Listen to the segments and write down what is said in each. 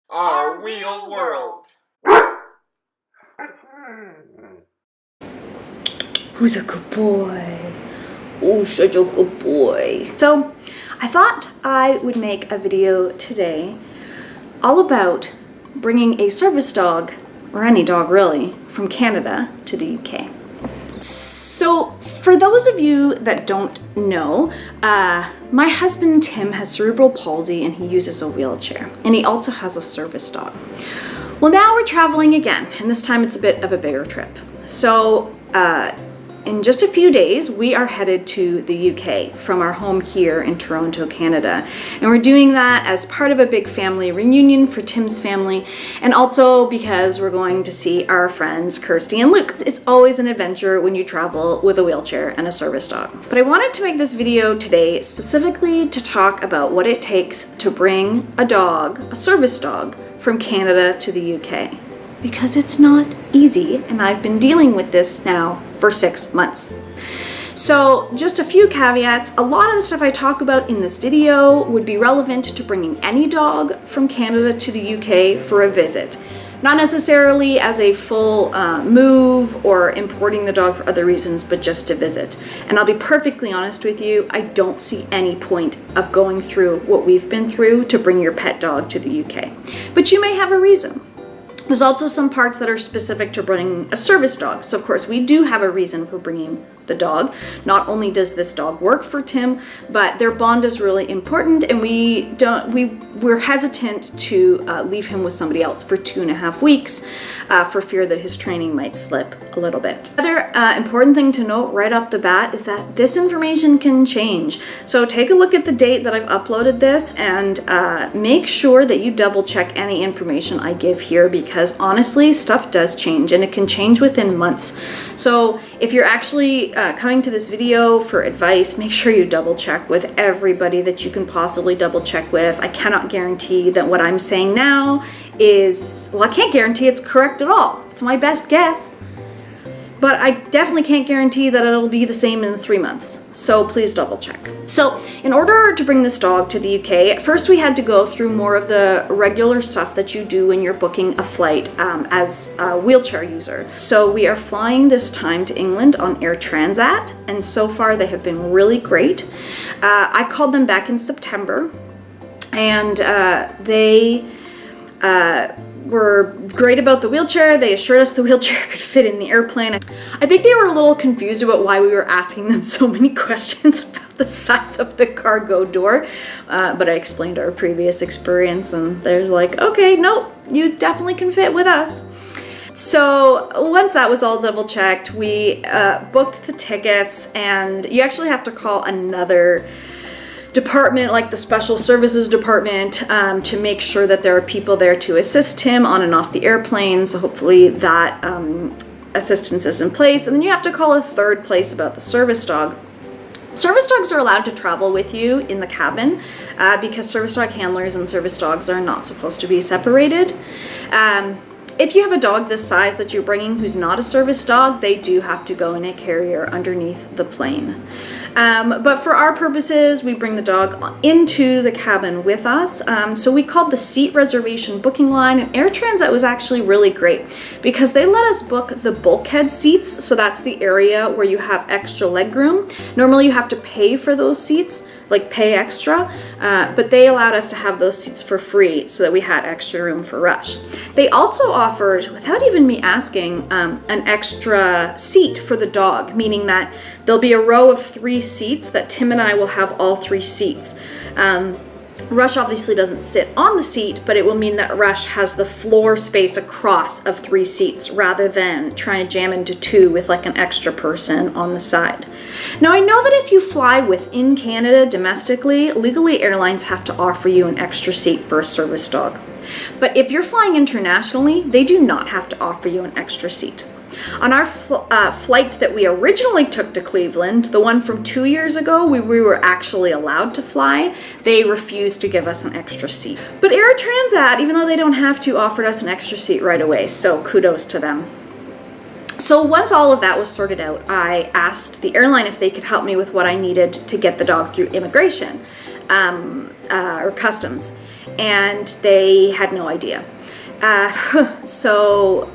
Our Wheel World. Who's a good boy? Oh, such a good boy. So I thought I would make a video today all about bringing a service dog, or any dog really, from Canada to the UK. So for those of you that don't know, my husband Tim has cerebral palsy and he uses a wheelchair, and he also has a service dog. Well, now we're traveling again, and this time it's a bit of a bigger trip. So in just a few days, we are headed to the UK from our home here in Toronto, Canada. And we're doing that as part of a big family reunion for Tim's family, and also because we're going to see our friends Kirsty and Luke. It's always an adventure when you travel with a wheelchair and a service dog. But I wanted to make this video today specifically to talk about what it takes to bring a dog, a service dog, from Canada to the UK. Because it's not easy, and I've been dealing with this now for 6 months. So just a few caveats. A lot of the stuff I talk about in this video would be relevant to bringing any dog from Canada to the UK for a visit. Not necessarily as a full move or importing the dog for other reasons, but just to visit. And I'll be perfectly honest with you, I don't see any point of going through what we've been through to bring your pet dog to the UK. But you may have a reason. There's also some parts that are specific to bringing a service dog. So of course we do have a reason for bringing the dog. Not only does this dog work for Tim, but their bond is really important, and we're hesitant to leave him with somebody else for 2.5 weeks for fear that his training might slip a little bit. Other important thing to note right off the bat is that this information can change. So take a look at the date that I've uploaded this, and make sure that you double check any information I give here, because honestly, stuff does change, and it can change within months. So if you're actually coming to this video for advice, make sure you double check with everybody that you can possibly double check with. I cannot guarantee that what I'm saying now is, well, I can't guarantee it's correct at all. It's my best guess. But I definitely can't guarantee that it'll be the same in 3 months. So please double check. So in order to bring this dog to the UK, first we had to go through more of the regular stuff that you do when you're booking a flight as a wheelchair user. So we are flying this time to England on Air Transat, and so far they have been really great. I called them back in September, and they were great about the wheelchair. They assured us the wheelchair could fit in the airplane. I think they were a little confused about why we were asking them so many questions about the size of the cargo door, but I explained our previous experience, and they're like, okay, nope, you definitely can fit with us. So once that was all double checked, we booked the tickets, and you actually have to call another department, like the special services department, to make sure that there are people there to assist him on and off the airplane. So hopefully that assistance is in place. And then you have to call a third place about the service dog. Service dogs are allowed to travel with you in the cabin because service dog handlers and service dogs are not supposed to be separated. If you have a dog this size that you're bringing who's not a service dog, they do have to go in a carrier underneath the plane. But for our purposes, we bring the dog into the cabin with us. So we called the seat reservation booking line, and Air Transat was actually really great because they let us book the bulkhead seats. So that's the area where you have extra leg room. Normally you have to pay for those seats, like pay extra, but they allowed us to have those seats for free so that we had extra room for Rush. They also offered, without even me asking, an extra seat for the dog, meaning that there'll be a row of 3 seats that Tim and I will have all 3 seats. Rush obviously doesn't sit on the seat, but it will mean that Rush has the floor space across of 3 seats rather than trying to jam into 2 with like an extra person on the side. Now I know that if you fly within Canada domestically, legally airlines have to offer you an extra seat for a service dog. But if you're flying internationally, they do not have to offer you an extra seat. On our flight that we originally took to Cleveland, the one from 2 years ago, we were actually allowed to fly. They refused to give us an extra seat. But Air Transat, even though they don't have to, offered us an extra seat right away, so kudos to them. So once all of that was sorted out, I asked the airline if they could help me with what I needed to get the dog through immigration or customs. and they had no idea. So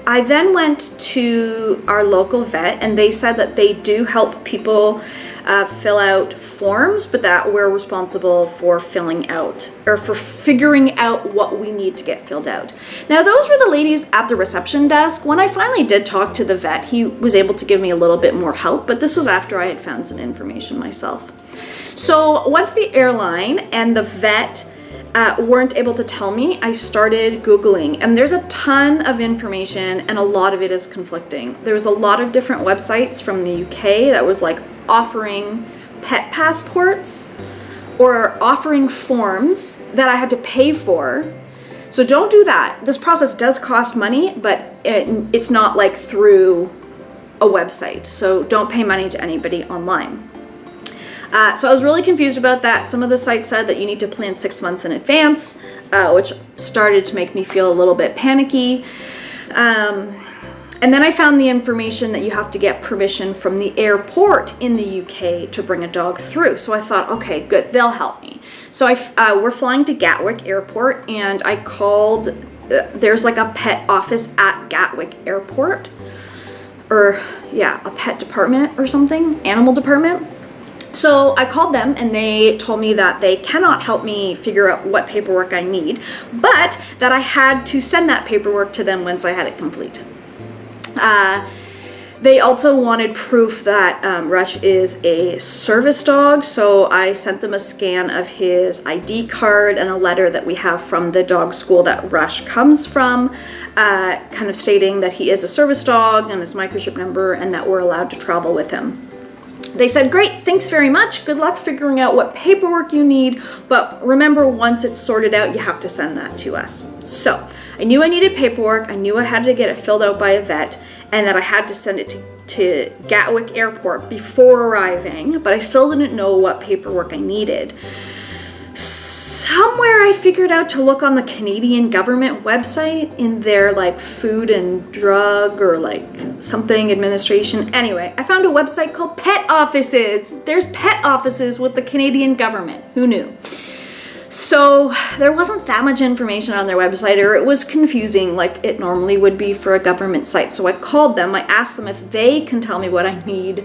I then went to our local vet, and they said that they do help people fill out forms, but that we're responsible for filling out, or for figuring out what we need to get filled out. Now, those were the ladies at the reception desk. When I finally did talk to the vet, he was able to give me a little bit more help, but this was after I had found some information myself. So once the airline and the vet weren't able to tell me, I started Googling, and there's a ton of information, and a lot of it is conflicting. There was a lot of different websites from the UK that was like offering pet passports or offering forms that I had to pay for. So don't do that. This process does cost money, but it's not like through a website. So don't pay money to anybody online. So I was really confused about that. Some of the sites said that you need to plan 6 months in advance, which started to make me feel a little bit panicky. And then I found the information that you have to get permission from the airport in the UK to bring a dog through. So I thought, okay, good, they'll help me. So we're flying to Gatwick Airport, and I called, there's like a pet office at Gatwick Airport, or yeah, a pet department or something, animal department. So I called them, and they told me that they cannot help me figure out what paperwork I need, but that I had to send that paperwork to them once I had it complete. They also wanted proof that Rush is a service dog, so I sent them a scan of his ID card and a letter that we have from the dog school that Rush comes from, kind of stating that he is a service dog and his microchip number, and that we're allowed to travel with him. They said, great, thanks very much. Good luck figuring out what paperwork you need. But remember, once it's sorted out, you have to send that to us. So I knew I needed paperwork. I knew I had to get it filled out by a vet, and that I had to send it to Gatwick Airport before arriving, but I still didn't know what paperwork I needed. Somewhere I figured out to look on the Canadian government website in their like food and drug or like something administration. Anyway, I found a website called Pet Offices. There's pet offices with the Canadian government. Who knew? So there wasn't that much information on their website, or it was confusing like it normally would be for a government site. So I called them. I asked them if they can tell me what I need,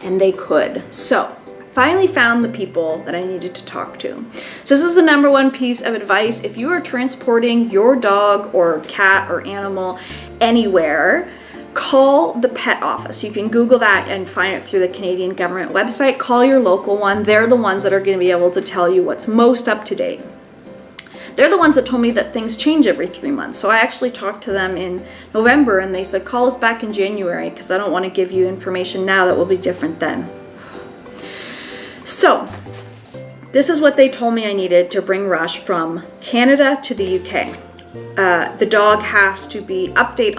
and they could. So finally found the people that I needed to talk to. So this is the number one piece of advice. If you are transporting your dog or cat or animal anywhere, call the pet office. You can Google that and find it through the Canadian government website. Call your local one. They're the ones that are going to be able to tell you what's most up to date. They're the ones that told me that things change every 3 months. So I actually talked to them in November, and they said, call us back in January, because I don't want to give you information now that will be different then. So this is what they told me I needed to bring Rush from Canada to the UK. The dog has to be updated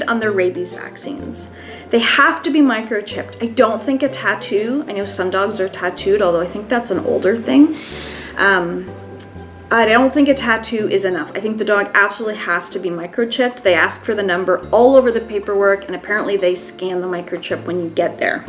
on their rabies vaccines. They have to be microchipped. I don't think a tattoo, I know some dogs are tattooed, although I think that's an older thing. I don't think a tattoo is enough. I think the dog absolutely has to be microchipped. They ask for the number all over the paperwork, and apparently they scan the microchip when you get there.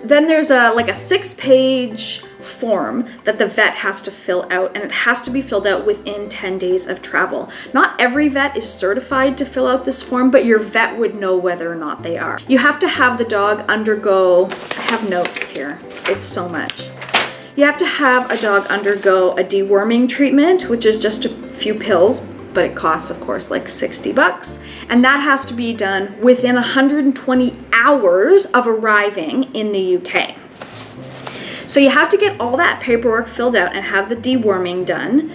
Then there's a 6-page form that the vet has to fill out, and it has to be filled out within 10 days of travel. Not every vet is certified to fill out this form, but your vet would know whether or not they are. You have to have the dog undergo, I have notes here, it's so much. You have to have a dog undergo a deworming treatment, which is just a few pills, but it costs, of course, like $60. And that has to be done within 120 hours of arriving in the UK. So you have to get all that paperwork filled out and have the deworming done.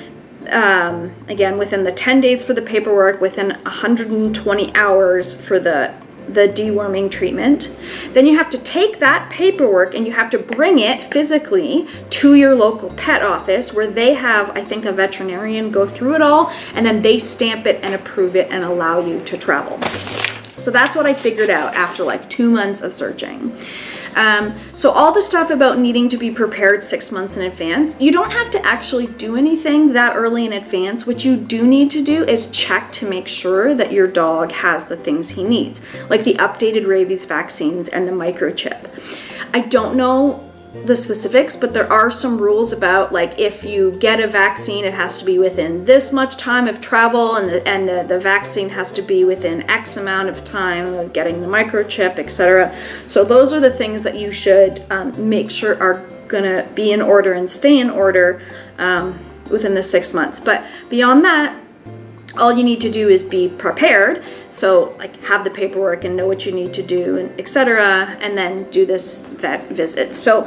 Again, within the 10 days for the paperwork, within 120 hours for the deworming treatment. Then you have to take that paperwork and you have to bring it physically to your local pet office, where they have, I think, a veterinarian go through it all, and then they stamp it and approve it and allow you to travel. So that's what I figured out after like 2 months of searching. So all the stuff about needing to be prepared 6 months in advance, you don't have to actually do anything that early in advance. What you do need to do is check to make sure that your dog has the things he needs, like the updated rabies vaccines and the microchip. I don't know the specifics, but there are some rules about, like, if you get a vaccine, it has to be within this much time of travel, and the vaccine has to be within X amount of time of getting the microchip, etc. So those are the things that you should make sure are gonna be in order and stay in order within the 6 months. But beyond that, all you need to do is be prepared. So, like, have the paperwork and know what you need to do, and etc., and then do this vet visit. So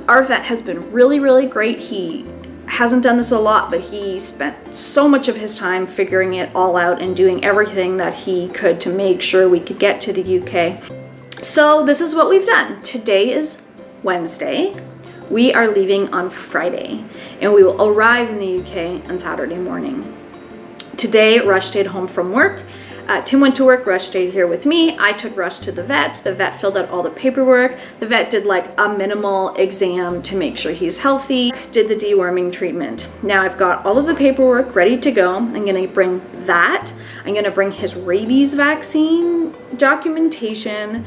our vet has been really, really great. He hasn't done this a lot, but he spent so much of his time figuring it all out and doing everything that he could to make sure we could get to the UK. So this is what we've done. Today is Wednesday. We are leaving on Friday, and we will arrive in the UK on Saturday morning. Today, Rush stayed home from work. Tim went to work, Rush stayed here with me. I took Rush to the vet. The vet filled out all the paperwork. The vet did like a minimal exam to make sure he's healthy, did the deworming treatment. Now I've got all of the paperwork ready to go. I'm gonna bring that. I'm gonna bring his rabies vaccine documentation,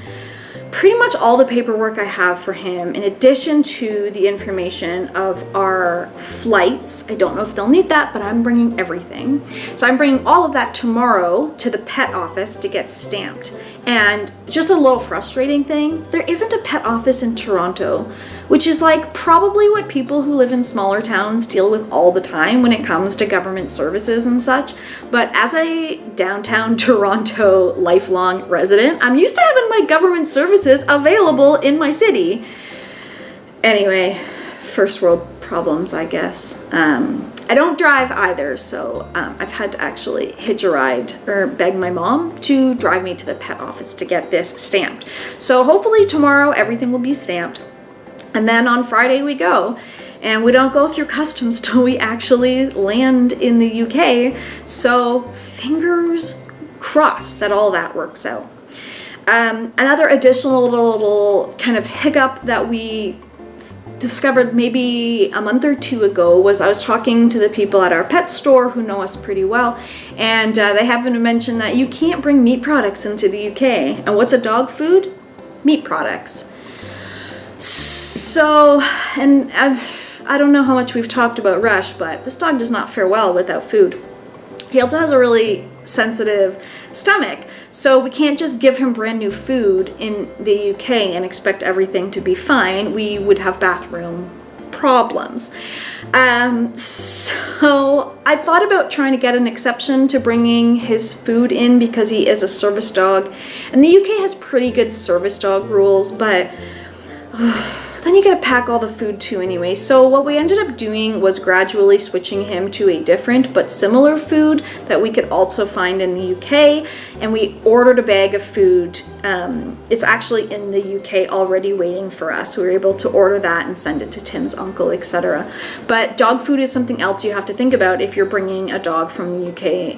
pretty much all the paperwork I have for him, in addition to the information of our flights. I don't know if they'll need that, but I'm bringing everything. So I'm bringing all of that tomorrow to the pet office to get stamped. And just a little frustrating thing, there isn't a pet office in Toronto, which is like probably what people who live in smaller towns deal with all the time when it comes to government services and such. But as a downtown Toronto lifelong resident, I'm used to having my government services available in my city. Anyway, first world problems, I guess. I don't drive either, so I've had to actually hitch a ride or beg my mom to drive me to the pet office to get this stamped. So hopefully tomorrow everything will be stamped, and then on Friday we go. And we don't go through customs till we actually land in the UK, so fingers crossed that all that works out. Another additional little kind of hiccup that we discovered maybe a month or two ago was I was talking to the people at our pet store who know us pretty well, and they happened to mention that you can't bring meat products into the UK. And what's a dog food? Meat products. So, and I don't know how much we've talked about Rush, but this dog does not fare well without food. He also has a really sensitive stomach, so we can't just give him brand new food in the UK and expect everything to be fine. We would have bathroom problems. So I thought about trying to get an exception to bringing his food in because he is a service dog, and the UK has pretty good service dog rules, but then you gotta pack all the food too anyway. So what we ended up doing was gradually switching him to a different but similar food that we could also find in the UK, and we ordered a bag of food. It's actually in the UK already waiting for us. We were able to order that and send it to Tim's uncle, etc. But dog food is something else you have to think about if you're bringing a dog from the UK,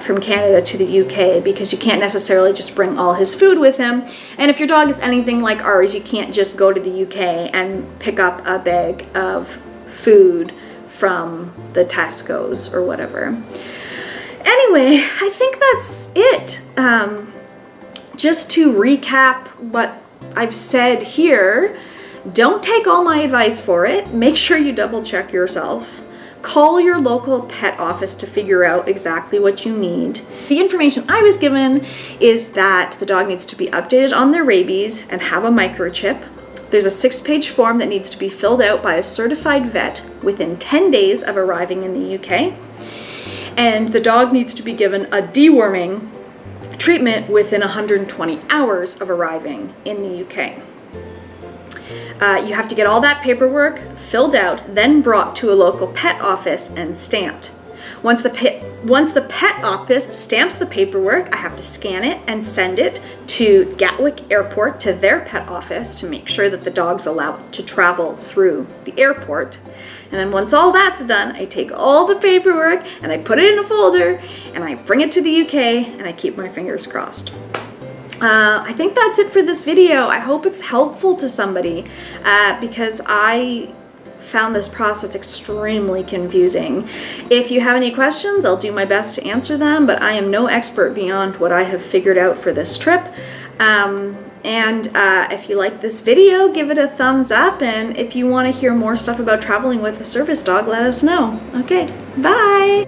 from Canada to the UK, because you can't necessarily just bring all his food with him. And if your dog is anything like ours, you can't just go to the UK and pick up a bag of food from the Tesco's or whatever. Anyway, I think that's it. Just to recap what I've said here, don't take all my advice for it. Make sure you double check yourself. Call your local pet office to figure out exactly what you need. The information I was given is that the dog needs to be updated on their rabies and have a microchip. There's a 6-page form that needs to be filled out by a certified vet within 10 days of arriving in the UK. And the dog needs to be given a deworming treatment within 120 hours of arriving in the UK. You have to get all that paperwork filled out, then brought to a local pet office and stamped. Once the pet office stamps the paperwork, I have to scan it and send it to Gatwick Airport to their pet office to make sure that the dog's allowed to travel through the airport. And then once all that's done, I take all the paperwork and I put it in a folder and I bring it to the UK and I keep my fingers crossed. I think that's it for this video. I hope it's helpful to somebody because I found this process extremely confusing. If you have any questions, I'll do my best to answer them, but I am no expert beyond what I have figured out for this trip. And if you like this video, give it a thumbs up. And if you want to hear more stuff about traveling with a service dog, let us know. Okay, bye.